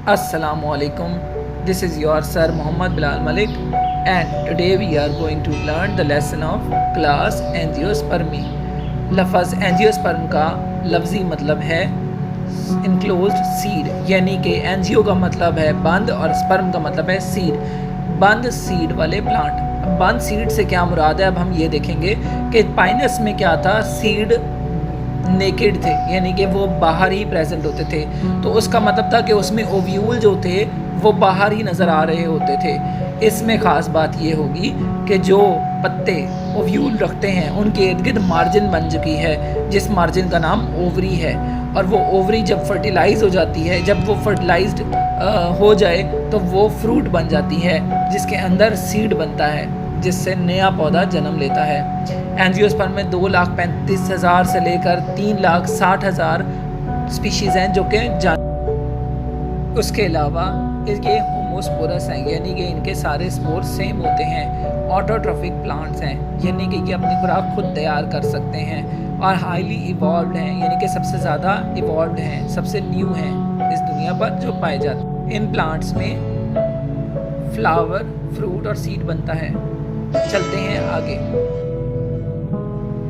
Assalamualaikum. This is your sir Muhammad Bilal Malik, and today we are going to learn the lesson of class angiospermae. लफ्ज़ angiosperm का लफ्ज़ी मतलब है enclosed seed, यानी कि angio का मतलब है बंद और स्पर्म का मतलब है सीड। बंद सीड वाले प्लांट। बंद सीड से क्या मुराद है, अब हम ये देखेंगे कि पाइनस में क्या था, सीड नेकेड थे, यानी कि वो बाहर ही प्रेजेंट होते थे। तो उसका मतलब था कि उसमें ओव्यूल जो थे वो बाहर ही नज़र आ रहे होते थे। इसमें ख़ास बात ये होगी कि जो पत्ते ओव्यूल रखते हैं उनके इर्द गिर्द मार्जिन बन चुकी है, जिस मार्जिन का नाम ओवरी है। और वो ओवरी जब फर्टिलाइज हो जाती है, जब वो फर्टिलाइज्ड हो जाए तो वो फ्रूट बन जाती है, जिसके अंदर सीड बनता है, जिससे नया पौधा जन्म लेता है। एंजियोस्पर्म में 2,35,000 से लेकर 3,60,000 स्पीशीज़ हैं जो कि उसके अलावा ये होमोस्पोरस हैं, यानी कि इनके सारे स्पोर सेम होते हैं। ऑटोट्रॉफिक प्लांट्स हैं, यानी कि ये अपनी खुराक खुद तैयार कर सकते हैं। और हाईली इवॉल्व्ड हैं, यानी कि सबसे ज़्यादा इवॉल्व्ड हैं, सबसे न्यू हैं इस दुनिया पर जो पाए जाते हैं। इन प्लांट्स में फ्लावर, फ्रूट और सीड बनता है। चलते हैं आगे।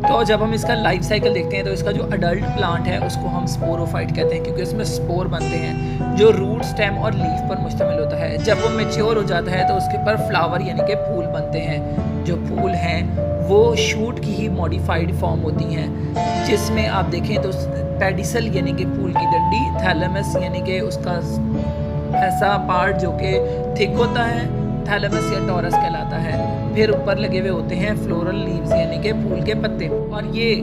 तो जब हम इसका लाइफ साइकिल देखते हैं तो इसका जो अडल्ट प्लांट है उसको हम स्पोरोफाइट कहते हैं, क्योंकि इसमें स्पोर बनते हैं जो रूट, स्टेम और लीफ पर मुश्तमिल होता है। जब वो मैच्योर हो जाता है तो उसके ऊपर फ्लावर यानी कि फूल बनते हैं। जो फूल हैं वो शूट की ही मॉडिफाइड फॉर्म होती हैं, जिसमें आप देखें तो पेडिसल यानी कि फूल की डंडी, थैलेमस यानी कि उसका ऐसा पार्ट जो कि थिक होता है, थैलेमस या टॉरस कहलाता है। फिर ऊपर लगे हुए होते हैं फ्लोरल लीव्स यानी कि फूल के पत्ते। और ये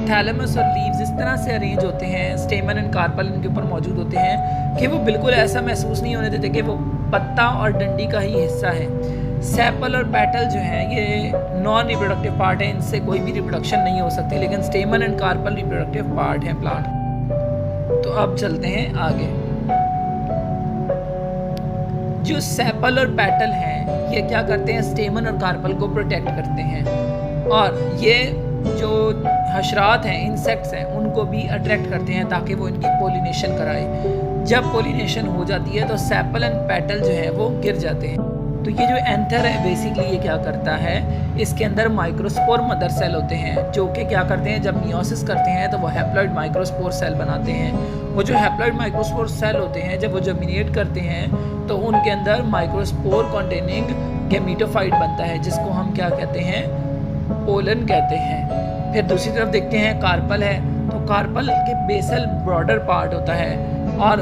थैलेमस और लीव्स इस तरह से अरेंज होते हैं, स्टेमन एंड कार्पल इनके ऊपर मौजूद होते हैं कि वो बिल्कुल ऐसा महसूस नहीं होने देते कि वो पत्ता और डंडी का ही हिस्सा है। सेपल और पेटल जो है ये नॉन रिप्रोडक्टिव पार्ट है, इनसे कोई भी रिप्रोडक्शन नहीं हो सकती, लेकिन stamen and carpel reproductive part है प्लांट। तो अब चलते हैं आगे। जो सेपल और पेटल हैं ये क्या करते हैं, स्टेमन और कार्पल को प्रोटेक्ट करते हैं। और ये जो हशरात हैं, इंसेक्ट्स हैं, उनको भी अट्रैक्ट करते हैं ताकि वो इनकी पोलिनेशन कराए। जब पोलिनेशन हो जाती है तो सेपल एंड पेटल जो है वो गिर जाते हैं। तो ये जो एंथर है बेसिकली ये क्या करता है, इसके अंदर माइक्रोस्पोर मदर सेल होते हैं जो कि क्या करते हैं, जब मियोसिस करते हैं तो वो हैप्लॉइड माइक्रोस्पोर सेल बनाते हैं। वो जो हैप्लॉइड माइक्रोस्पोर सेल होते हैं जब वो जर्मिनेट करते हैं तो उनके अंदर माइक्रोस्पोर कंटेनिंग गैमीटोफाइट बनता है, जिसको हम क्या कहते हैं, पोलन कहते हैं। फिर दूसरी तरफ देखते हैं कार्पल है, तो कार्पल के बेसल ब्रॉडर पार्ट होता है और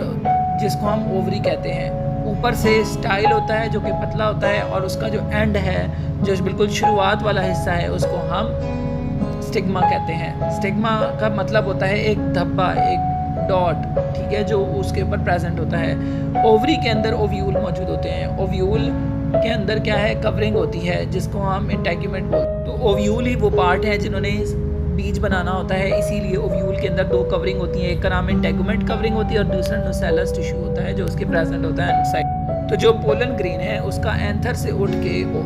जिसको हम ओवरी कहते हैं। ऊपर से स्टाइल होता है जो कि पतला होता है, और उसका जो एंड है, जो बिल्कुल शुरुआत वाला हिस्सा है, उसको हम स्टिग्मा कहते हैं। स्टिग्मा का मतलब होता है एक धब्बा, एक डॉट, ठीक है, जो उसके ऊपर प्रेजेंट होता है। ओवरी के अंदर ओव्यूल मौजूद होते हैं। ओव्यूल के अंदर क्या है, कवरिंग होती है जिसको हम इंटेग्यूमेंट बोलते हैं। तो ओव्यूल ही वो पार्ट है जिन्होंने बीज बनाना होता है, इसीलिए ओव्यूल के अंदर 2 कवरिंग होती है। एक का नाम इंटेगुमेंट कवरिंग होती है और दूसरा नुसेलस टिश्यू होता है जो उसके प्रेजेंट होता है साइड। तो जो पोलन ग्रेन है उसका एंथर से उठ के वो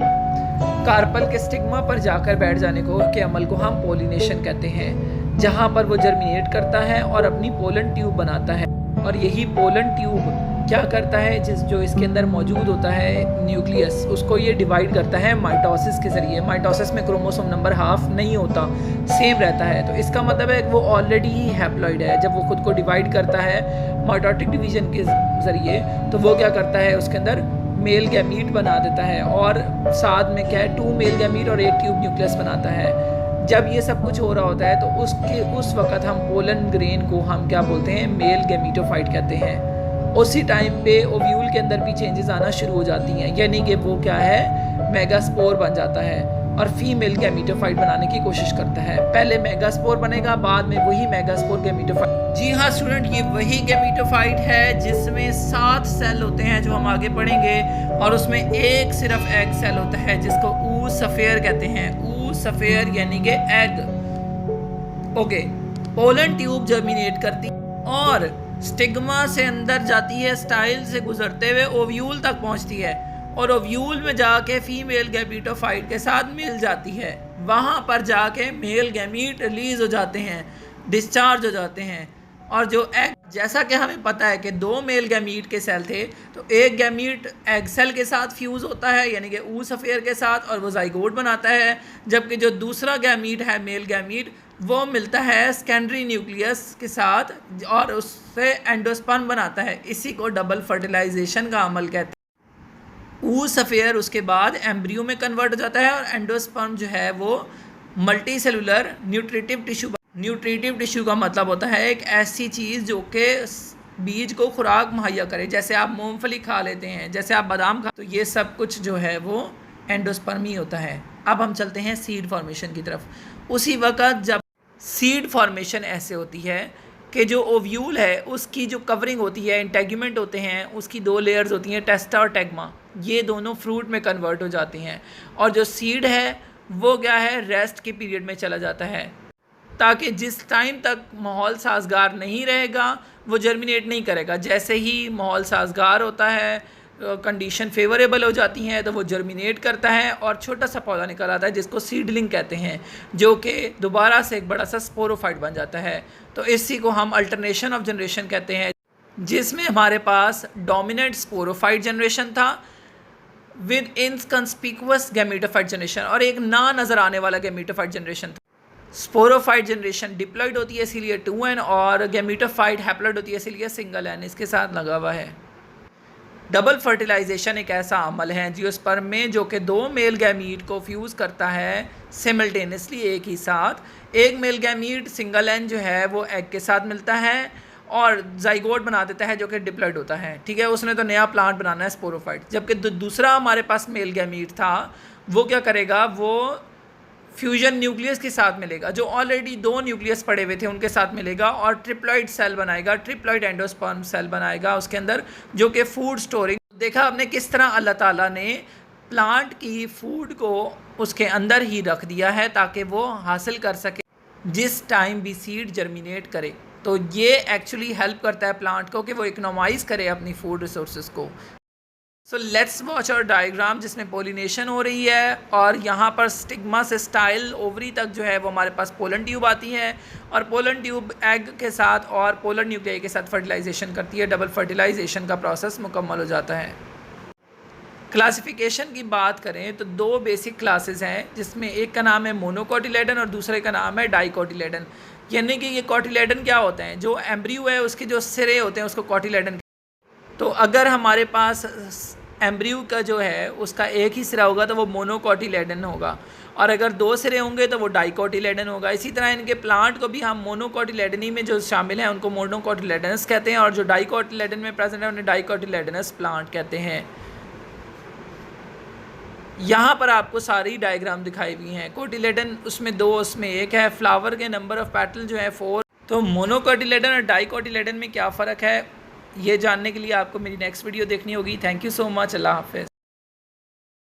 कार्पल के स्टिग्मा पर जाकर बैठ जाने को के अमल को हम पोलिनेशन कहते हैं, जहाँ पर वो जर्मिनेट करता है और अपनी पोलन ट्यूब बनाता है। और यही पोलन ट्यूब क्या करता है, जो इसके अंदर मौजूद होता है न्यूक्लियस, उसको ये डिवाइड करता है माइटोसिस के ज़रिए। माइटोसिस में क्रोमोसोम नंबर हाफ नहीं होता, सेम रहता है। तो इसका मतलब है कि वो ऑलरेडी ही हैप्लॉइड है। जब वो खुद को डिवाइड करता है माइटोटिक डिवीजन के ज़रिए तो वो क्या करता है, उसके अंदर मेल गैमीट बना देता है, और साथ में क्या है, 2 मेल गैमीट और 1 ट्यूब न्यूक्लियस बनाता है। जब ये सब कुछ हो रहा होता है तो उस वक़्त हम पोलन ग्रेन को हम क्या बोलते हैं, मेल गैमीटोफाइट कहते हैं। उसी टाइम पे ओव्यूल के अंदर भी चेंजेस आना शुरू हो जाती हैं, यानी कि वो क्या है, मेगास्पोर बन जाता है और फीमेल गैमीटोफाइट बनाने की कोशिश करता है। पहले मेगास्पोर बनेगा, बाद में वही मेगास्पोर गैमीटोफाइट। जी हाँ स्टूडेंट, ये वही गैमीटोफाइट है जिसमें 7 सेल होते हैं जो हम आगे पढ़ेंगे, और उसमें एक सिर्फ एग सेल होता है जिसको ऊ सफेयर कहते हैं। ऊ सफेयर यानी कि egg. Okay, pollen tube germinate करती और स्टिग्मा से अंदर जाती है, स्टाइल से गुजरते हुए ओव्यूल तक पहुंचती है, और ओव्यूल में जाके फीमेल गैमीटोफाइट के साथ मिल जाती है। वहाँ पर जाके मेल गैमीट रिलीज हो जाते हैं, डिस्चार्ज हो जाते हैं। और जो एग, जैसा कि हमें पता है कि 2 मेल गैमीट के सेल थे, तो एक गैमीट एग सेल के साथ फ्यूज़ होता है यानी कि ऊसफेयर के साथ, और वो ज़ाइगोट बनाता है, जबकि जो दूसरा गैमीट है मेल गैमीट वो मिलता है सेकेंडरी न्यूक्लियस के साथ और उससे एंडोस्पर्म बनाता है। इसी को डबल फर्टिलाइजेशन का अमल कहते हैं। ऊसफेयर उसके बाद एम्ब्रियो में कन्वर्ट हो जाता है और एंडोस्पर्म जो है वो मल्टी सेलुलर न्यूट्रिटिव टिश्यू का मतलब होता है एक ऐसी चीज़ जो कि बीज को खुराक मुहैया करे। जैसे आप मूंगफली खा लेते हैं, जैसे आप बादाम खा, तो ये सब कुछ जो है वो एंडोस्पर्म ही होता है। अब हम चलते हैं सीड फॉर्मेशन की तरफ। उसी वक्त जब सीड फॉर्मेशन ऐसे होती है कि जो ओव्यूल है उसकी जो कवरिंग होती है, इंटेगुमेंट होते हैं, उसकी 2 लेयर्स होती हैं, टेस्टा और टेग्मा, ये दोनों फ्रूट में कन्वर्ट हो जाती हैं। और जो सीड है वो क्या है, रेस्ट के पीरियड में चला जाता है, ताकि जिस टाइम तक माहौल साजगार नहीं रहेगा वो जर्मिनेट नहीं करेगा। जैसे ही माहौल साजगार होता है, कंडीशन फेवरेबल हो जाती हैं, तो वो जर्मिनेट करता है और छोटा सा पौधा निकल आता है जिसको सीडलिंग कहते हैं, जो कि दोबारा से एक बड़ा सा स्पोरोफाइट बन जाता है। तो इसी को हम अल्टरनेशन ऑफ जनरेशन कहते हैं, जिसमें हमारे पास डोमिनेंट स्पोरोफाइट जनरेशन था विद इनकंस्पिकुअस गैमेटोफाइट जनरेशन, और एक ना नज़र आने वाला गैमेटोफाइट जनरेशन था। स्पोरोफाइट जनरेशन डिप्लॉइड होती है इसीलिए 2n, और गैमेटोफाइट हैप्लॉइड होती है इसीलिए सिंगल n इसके साथ लगा हुआ है। डबल फर्टिलाइजेशन एक ऐसा अमल है जियोस्पर्म में जो कि 2 मेल गैमीट को फ्यूज़ करता है सिमल्टेनियसली एक ही साथ। एक मेल गैमीट सिंगल n जो है वो एग के साथ मिलता है और ज़ाइगोट बना देता है जो कि डिप्लॉइड होता है, ठीक है। उसने तो नया प्लांट बनाना है स्पोरोफाइट, जबकि दूसरा हमारे पास मेल गैमीट था वो क्या करेगा, वो फ्यूजन न्यूक्लियस के साथ मिलेगा, जो ऑलरेडी 2 न्यूक्लियस पड़े हुए थे उनके साथ मिलेगा और ट्रिप्लॉइड सेल बनाएगा, ट्रिप्लॉइड एंडोस्पर्म सेल बनाएगा उसके अंदर, जो कि फूड स्टोरिंग। देखा आपने किस तरह अल्लाह ताला ने प्लांट की फूड को उसके अंदर ही रख दिया है ताकि वो हासिल कर सके जिस टाइम भी सीड जर्मिनेट करे। तो ये एक्चुअली हेल्प करता है प्लांट को कि वो इकोनोमाइज़ करे अपनी फूड रिसोर्सेज को। सो लेट्स वॉच और डायग्राम जिसमें पोलिनेशन हो रही है, और यहाँ पर स्टिग्मा से स्टाइल ओवरी तक जो है वो हमारे पास पोलन ट्यूब आती है, और पोलन ट्यूब एग के साथ और पोलन न्यूक्लियाई के साथ फर्टिलाइजेशन करती है। डबल फर्टिलाइजेशन का प्रोसेस मुकम्मल हो जाता है। क्लासिफिकेशन की बात करें तो 2 बेसिक क्लासेस हैं, जिसमें एक का नाम है मोनोकोटिलेडन और दूसरे का नाम है डाइकोटिलेडन। यानी कि ये कोटिलेडन क्या होते हैं, जो एम्ब्रियो है उसके जो सिरे होते हैं उसको कोटिलेडन। तो अगर हमारे पास एम्ब्रियो का जो है उसका एक ही सिरा होगा तो वो मोनोकोटिलेडन होगा, और अगर 2 सिरे होंगे तो वो डाइकोटिलेडन होगा। इसी तरह इनके प्लांट को भी हम मोनोकोटिलेडनी में जो शामिल हैं उनको मोनोकोटिलेडनस कहते हैं, और जो डाइकोटिलेडन में प्रेजेंट है उन्हें डाइकोटिलेडनस प्लांट कहते हैं। यहाँ पर आपको सारी डायग्राम दिखाई हुई हैं। कोटिलेडन उसमें 2, उसमें 1 है। फ्लावर के नंबर ऑफ़ पेटल जो है 4। तो मोनोकोटिलेडन और डाइकोटिलेडन में क्या फ़र्क है ये जानने के लिए आपको मेरी नेक्स्ट वीडियो देखनी होगी। Thank you so much. अल्लाह हाफ़िज़।